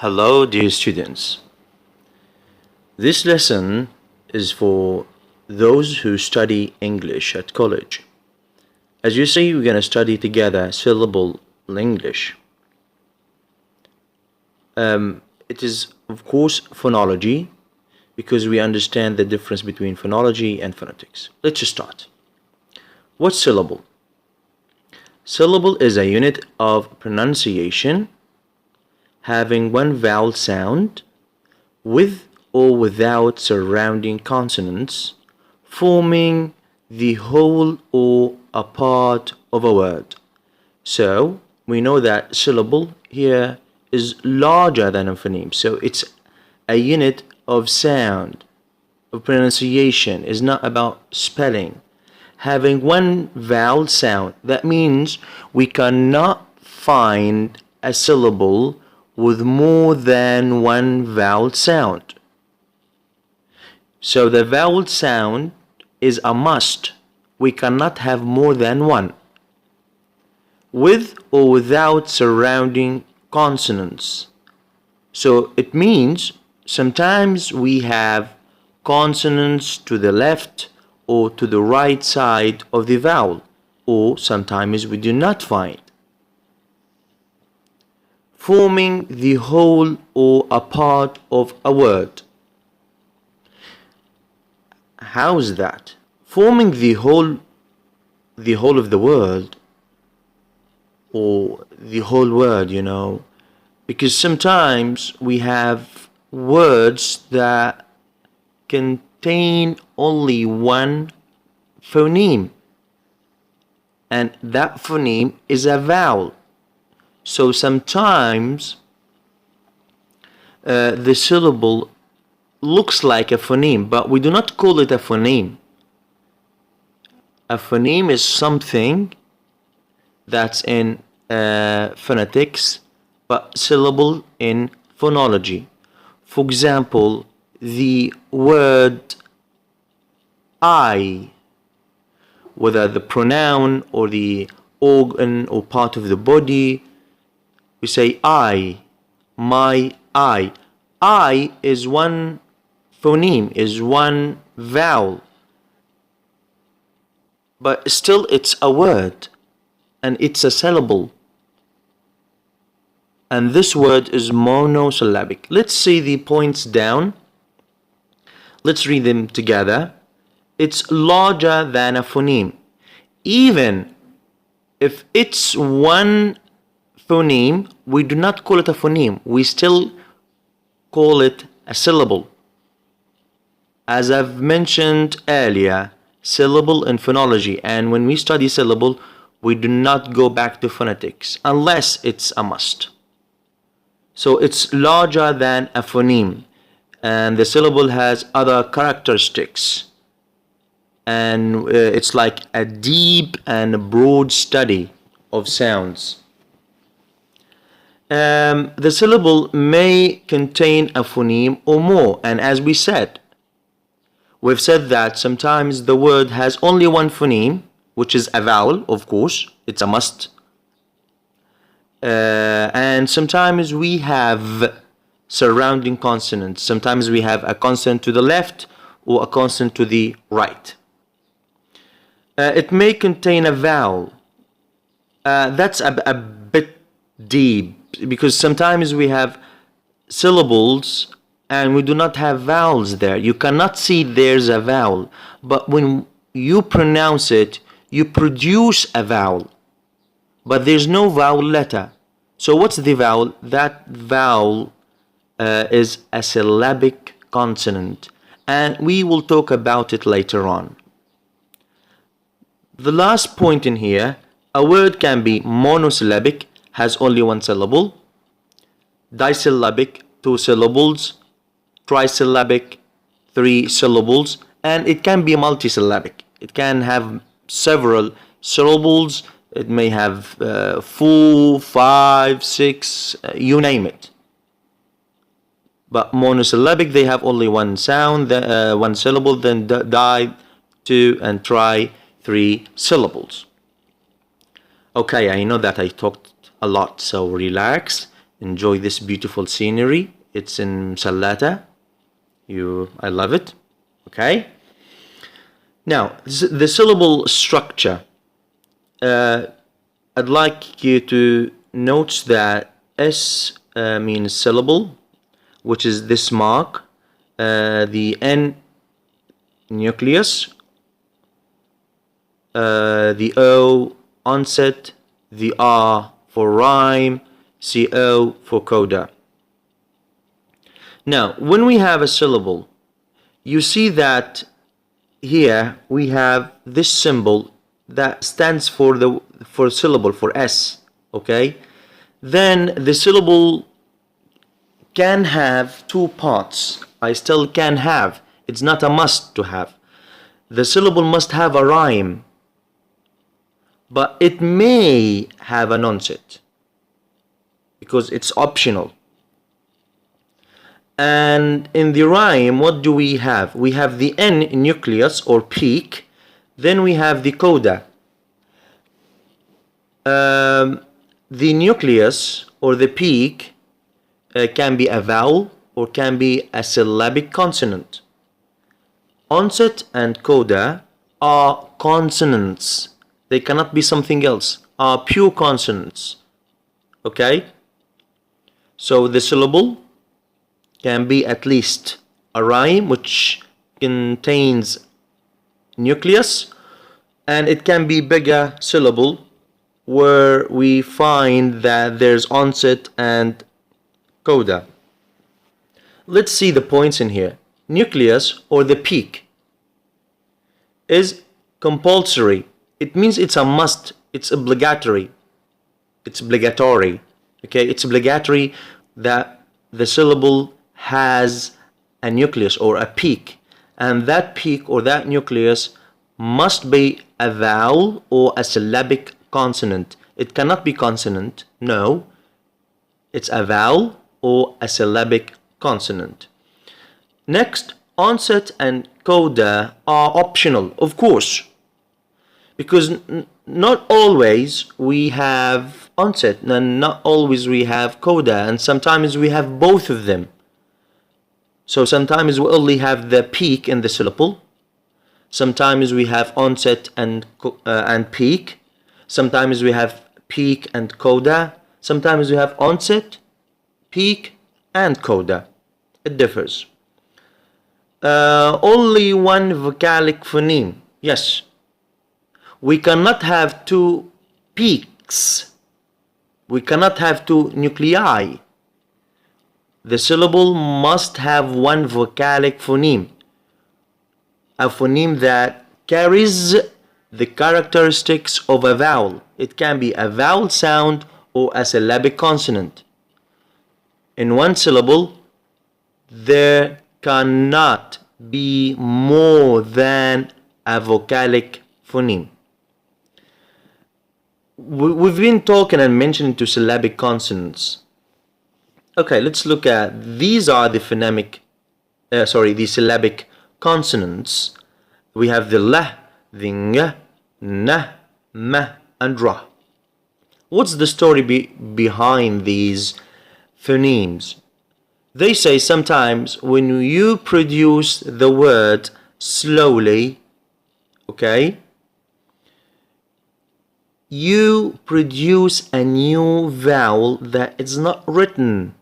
Hello, dear students. This lesson is for those who study English at college. As you see, we're going to study together syllable English. It is, of course, phonology, because we understand the difference between phonology and phonetics. Let's just start. What's syllable? Syllable is a unit of pronunciation having one vowel sound with or without surrounding consonants, forming the whole or a part of a word. So we know that syllable here is larger than a phoneme, so it's a unit of sound, of pronunciation. It's not about spelling. Having one vowel sound, that means we cannot find a syllable with more than one vowel sound. So the vowel sound is a must. We cannot have more than one. With or without surrounding consonants. So it means sometimes we have consonants to the left or to the right side of the vowel, or sometimes we do not find. Forming the whole or a part of a word. How is that? Forming the whole of the word, or the whole word, because sometimes we have words that contain only one phoneme, and that phoneme is a vowel. So sometimes the syllable looks like a phoneme, but we do not call it a phoneme. A phoneme is something that's in phonetics, but syllable in phonology. For example, the word I, whether the pronoun or the organ or part of the body, we say I, my I. I is one phoneme, is one vowel, but still it's a word and it's a syllable, and this word is monosyllabic. Let's see the points down. Let's read them together. It's larger than a phoneme. Even if it's one phoneme, we do not call it a phoneme. We still call it a syllable. As I've mentioned earlier, syllable in phonology, and when we study syllable, we do not go back to phonetics unless it's a must. So it's larger than a phoneme, and the syllable has other characteristics, and it's like a deep and broad study of sounds. The syllable may contain a phoneme or more, and as we've said that sometimes the word has only one phoneme, which is a vowel, of course, it's a must. And sometimes we have surrounding consonants. Sometimes we have a consonant to the left or a consonant to the right. It may contain a vowel. That's a bit deep, because sometimes we have syllables and we do not have vowels there. You cannot see there's a vowel, but when you pronounce it, you produce a vowel, but there's no vowel letter. So what's the vowel? That vowel is a syllabic consonant, and we will talk about it later on. The last point in here, a word can be monosyllabic, has only one syllable, disyllabic, 2 syllables, trisyllabic, 3 syllables, and it can be multisyllabic. It can have several syllables. It may have 4, 5, 6, you name it. But monosyllabic, they have only one sound, one syllable, then di, 2, and tri, 3 syllables. Okay, I know that I talked a lot, so relax enjoy this beautiful scenery. It's in Salata. I love it. Okay. Now, the syllable structure. I'd like you to note that S means syllable, which is this mark. The N, nucleus. The O, onset. The R for rhyme. CO for coda. Now, when we have a syllable, you see that here we have this symbol that stands for syllable, for S. Okay, then the syllable can have two parts. I still can have. It's not a must to have. The syllable must have a rhyme, but it may have an onset because it's optional. And in the rhyme, what do we have? We have the N nucleus or peak, then we have the coda. The nucleus or the peak can be a vowel or can be a syllabic consonant. Onset and coda are consonants. They cannot be something else, are pure consonants. Okay? So the syllable can be at least a rhyme which contains nucleus, and it can be bigger syllable where we find that there's onset and coda. Let's see the points in here. Nucleus or the peak is compulsory. It means it's a must. It's obligatory. It's obligatory. Okay, it's obligatory that the syllable has a nucleus or a peak, and that peak or that nucleus must be a vowel or a syllabic consonant. It cannot be consonant. No, it's a vowel or a syllabic consonant. Next, onset and coda are optional, of course, because not always we have onset and not always we have coda, and sometimes we have both of them. So sometimes we only have the peak in the syllable. Sometimes we have onset and peak. Sometimes we have peak and coda. Sometimes we have onset, peak, and coda. It differs. Only one vocalic phoneme. Yes. We cannot have two peaks. We cannot have two nuclei. The syllable must have one vocalic phoneme. A phoneme that carries the characteristics of a vowel. It can be a vowel sound or a syllabic consonant. In one syllable, there cannot be more than a vocalic phoneme. We've been talking and mentioning to syllabic consonants. Okay, let's look at, these are the the syllabic consonants. We have the la, the ng, na, ma, and ra. What's the story behind these phonemes? They say sometimes when you produce the word slowly, okay, you produce a new vowel that is not written.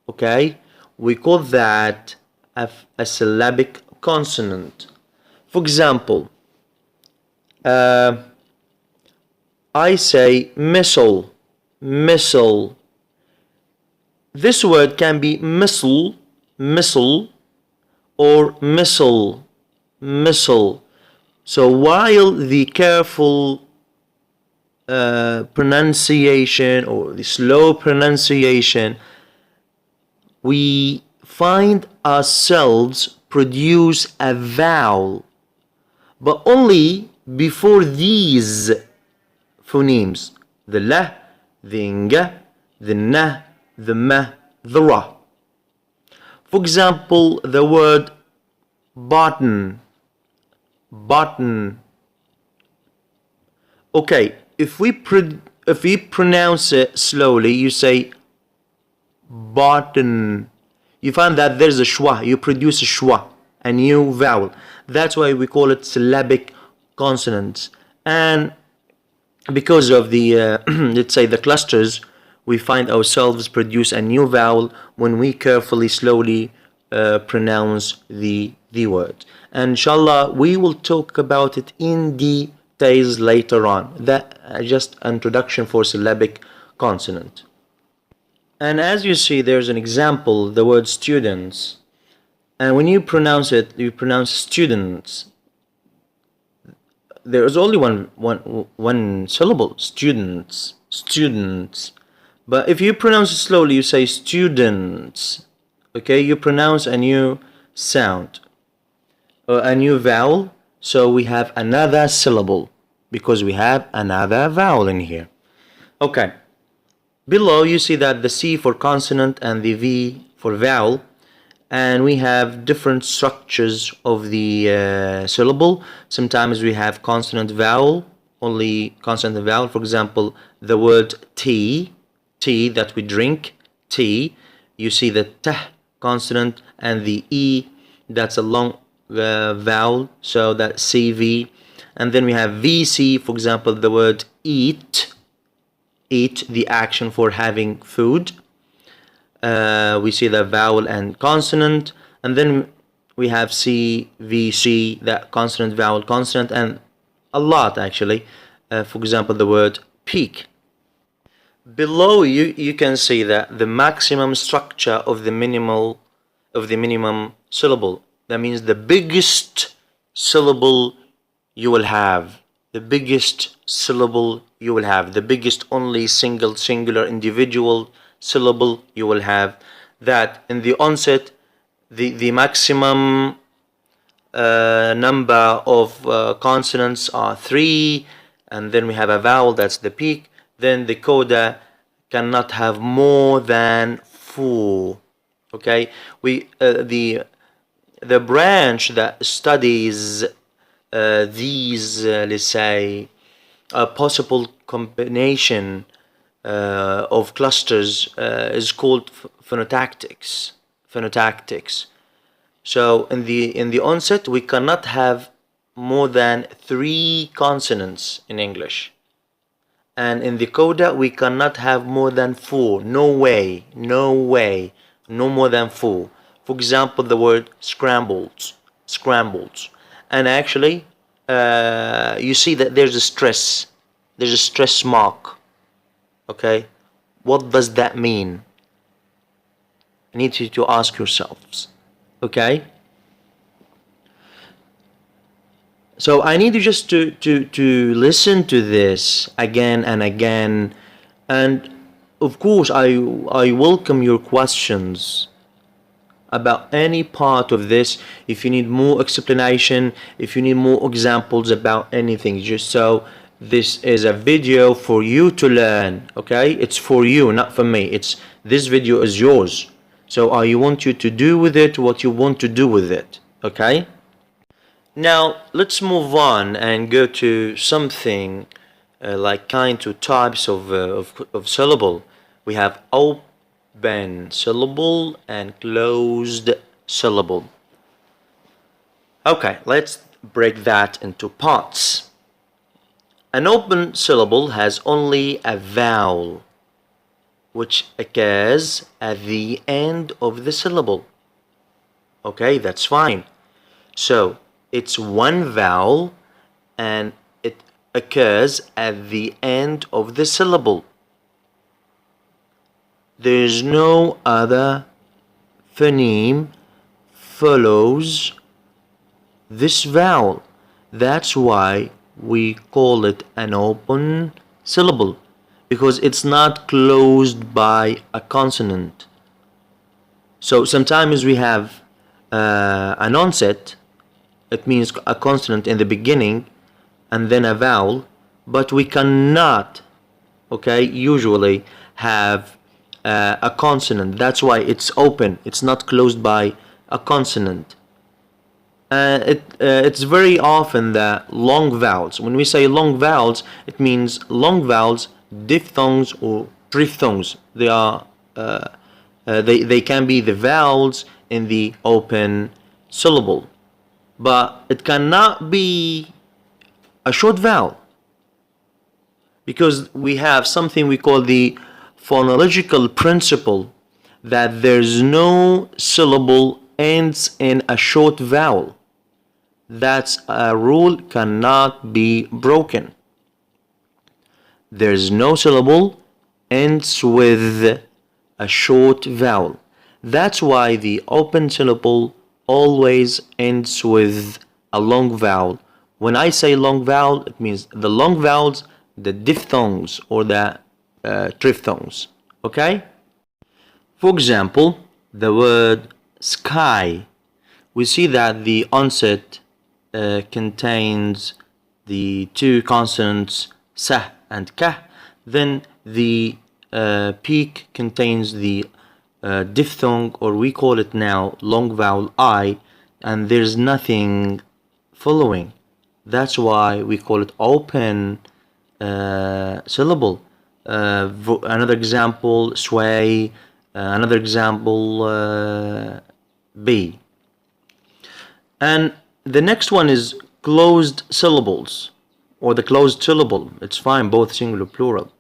Okay, we call that a syllabic consonant. For example, I say missile, missile. This word can be missile, missile, or missile, missile. So while the careful pronunciation or the slow pronunciation, we find ourselves produce a vowel, but only before these phonemes, the la, the ng, the na, the ma, the ra. For example, the word button, button. Okay, if we if you pronounce it slowly, you say button. You find that there's a schwa. You produce a schwa, a new vowel. That's why we call it syllabic consonants. And because of the let's say the clusters, we find ourselves produce a new vowel when we carefully, slowly pronounce the word. And inshallah, we will talk about it in details later on. That just introduction for syllabic consonant. And as you see, there's an example, the word students. And when you pronounce it, you pronounce students. There is only one syllable, students, students. But if you pronounce it slowly, you say students. Okay, you pronounce a new sound, or a new vowel. So we have another syllable because we have another vowel in here. Okay. Below you see that the C for consonant and the V for vowel, and we have different structures of the syllable. Sometimes we have consonant vowel, only consonant vowel. For example, the word tea, tea that we drink, tea. You see the t consonant and the E, that's a long vowel, so that's CV. And then we have VC, for example, the word eat, eat, the action for having food. We see the vowel and consonant, and then we have CVC, that consonant, vowel, consonant, and a lot actually. For example, the word peak. Below you can see that the maximum structure of the minimum syllable. That means the biggest syllable you will have. The biggest syllable you will have. The biggest only singular individual syllable you will have. That in the onset, the maximum number of consonants are 3, and then we have a vowel, that's the peak. Then the coda cannot have more than 4. Okay, we the branch that studies these let's say a possible combination of clusters is called phonotactics. Phonotactics. So in the onset, we cannot have more than 3 consonants in English, and in the coda we cannot have more than 4. No way, no way, no more than 4. For example, the word scrambled, scrambled, and actually you see that there's a stress mark. Okay, what does that mean? I need you to ask yourselves. Okay, so I need you just to listen to this again and again, and of course I welcome your questions about any part of this. If you need more explanation, if you need more examples about anything, just so this is a video for you to learn. Okay, it's for you, not for me. This video is yours, so I want you to do with it what you want to do with it. Okay, now let's move on and go to something like kind of types of syllable. We have open syllable and closed syllable. Okay, let's break that into parts. An open syllable has only a vowel which occurs at the end of the syllable. Okay, that's fine. So it's one vowel and it occurs at the end of the syllable. There is no other phoneme follows this vowel. That's why we call it an open syllable, because it's not closed by a consonant. So sometimes we have an onset, it means a consonant in the beginning and then a vowel, but we cannot, okay, usually have a consonant. That's why it's open, it's not closed by a consonant. It's very often that long vowels, when we say long vowels, it means long vowels diphthongs or triphthongs. They are they can be the vowels in the open syllable, but it cannot be a short vowel, because we have something we call the phonological principle, that there's no syllable ends in a short vowel. That's a rule, cannot be broken. There's no syllable ends with a short vowel. That's why the open syllable always ends with a long vowel. When I say long vowel, it means the long vowels, the diphthongs or the triphthongs. Okay? For example, the word sky. We see that the onset contains the two consonants sa and ka. Then the peak contains the diphthong, or we call it now long vowel I, and there's nothing following. That's why we call it open syllable. Another example, sway. Another example, B. And the next one is closed syllables, or the closed syllable. It's fine, both singular plural.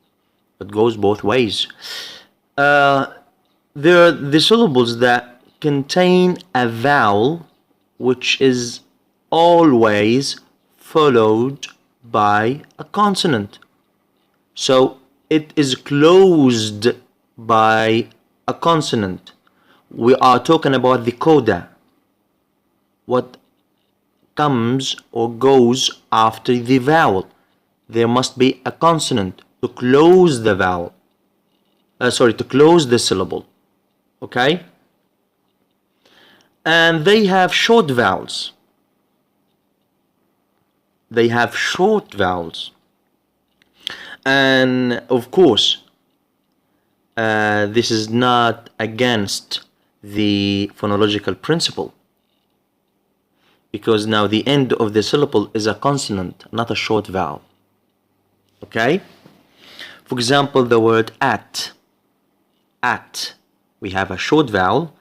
It goes both ways. There are the syllables that contain a vowel which is always followed by a consonant. So it is closed by a consonant. We are talking about the coda. What comes or goes after the vowel? There must be a consonant to close the vowel. To close the syllable. Okay? And they have short vowels. They have short vowels. And of course, this is not against the phonological principle, because now the end of the syllable is a consonant, not a short vowel. Okay? For example, the word at. At. We have a short vowel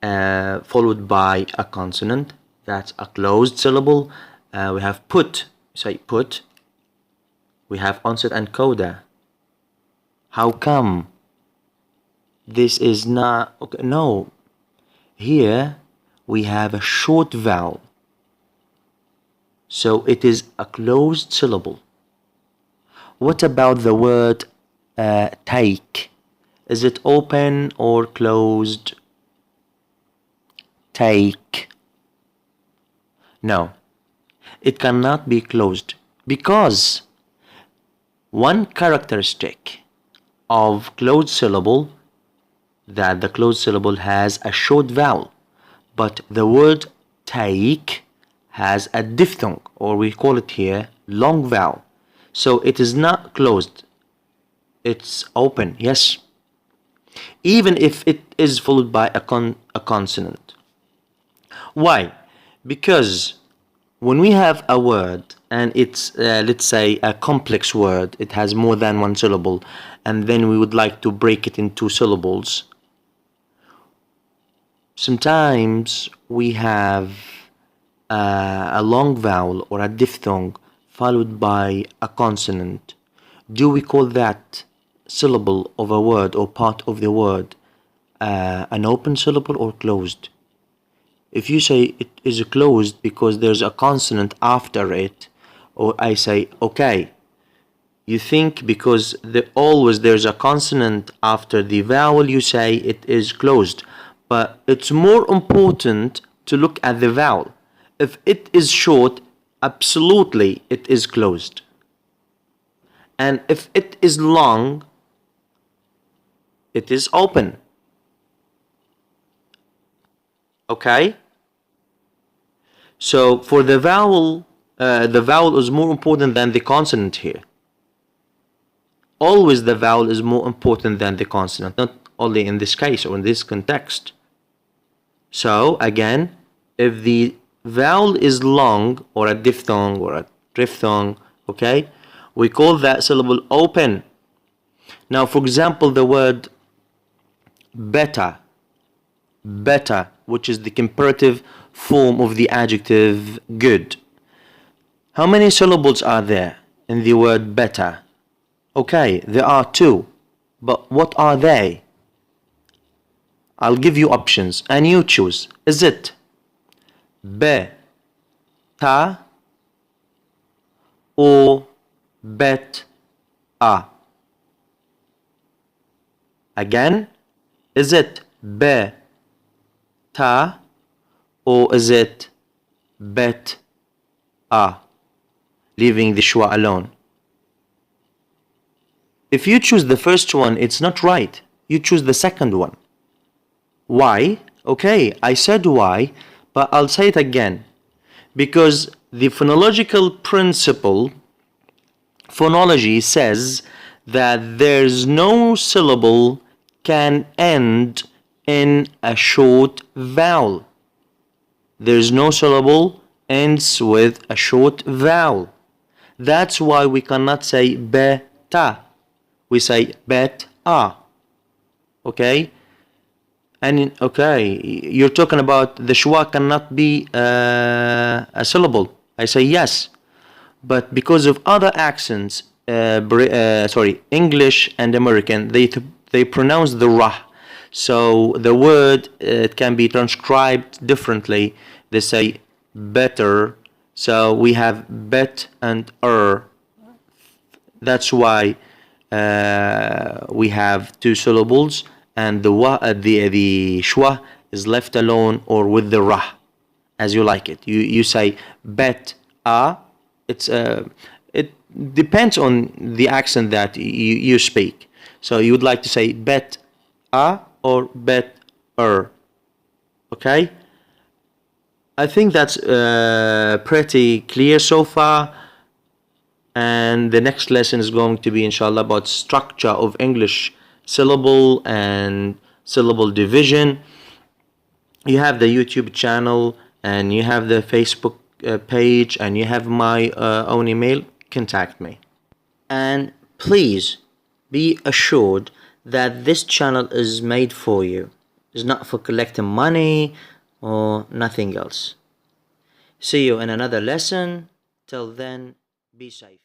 followed by a consonant. That's a closed syllable. We have put. Say put. We have onset and coda. How come? This is not okay. No. Here we have a short vowel. So it is a closed syllable. What about the word take? Is it open or closed? Take. No. It cannot be closed, because one characteristic of closed syllable, that the closed syllable has a short vowel, but the word take has a diphthong, or we call it here long vowel. So it is not closed, it's open, yes, even if it is followed by a consonant. Why? Because when we have a word and it's let's say a complex word, it has more than one syllable, and then we would like to break it into syllables, sometimes we have a long vowel or a diphthong followed by a consonant. Do we call that syllable of a word or part of the word an open syllable or closed? If you say it is closed because there's a consonant after it, or I say okay, you think because always there's a consonant after the vowel, you say it is closed. But it's more important to look at the vowel. If it is short, absolutely it is closed. And if it is long, it is open. Okay? So for the vowel is more important than the consonant here. Always the vowel is more important than the consonant, not only in this case or in this context. So again, if the vowel is long, or a diphthong or a triphthong, okay, we call that syllable open. Now, for example, the word better, better, which is the comparative form of the adjective good. How many syllables are there in the word better? Okay, there are 2, but what are they? I'll give you options and you choose. Is it be-ta or bet-a? Again, is it be-ta or is it bet-a? Leaving the schwa alone. If you choose the first one, it's not right. You choose the second one. Why? Okay, I said why, but I'll say it again. Because the phonological principle, phonology says that there's no syllable can end in a short vowel. There's no syllable ends with a short vowel. That's why we cannot say beta. We say bet-a. Okay? And okay, you're talking about the schwa cannot be a syllable. I say yes. But because of other accents, English and American, they pronounce the ra. So the word it can be transcribed differently. They say better. So we have bet and That's why we have 2 syllables, and the schwa is left alone or with the ra, as you like it. You say bet-a. It depends on the accent that you speak. So you would like to say bet-a or bet-er. Okay? I think that's pretty clear so far. And the next lesson is going to be, inshallah, about structure of English syllable and syllable division. You have the YouTube channel, and you have the Facebook page, and you have my own email. Contact me. And please be assured that this channel is made for you. It's not for collecting money or nothing else. See you in another lesson. Till then, be safe.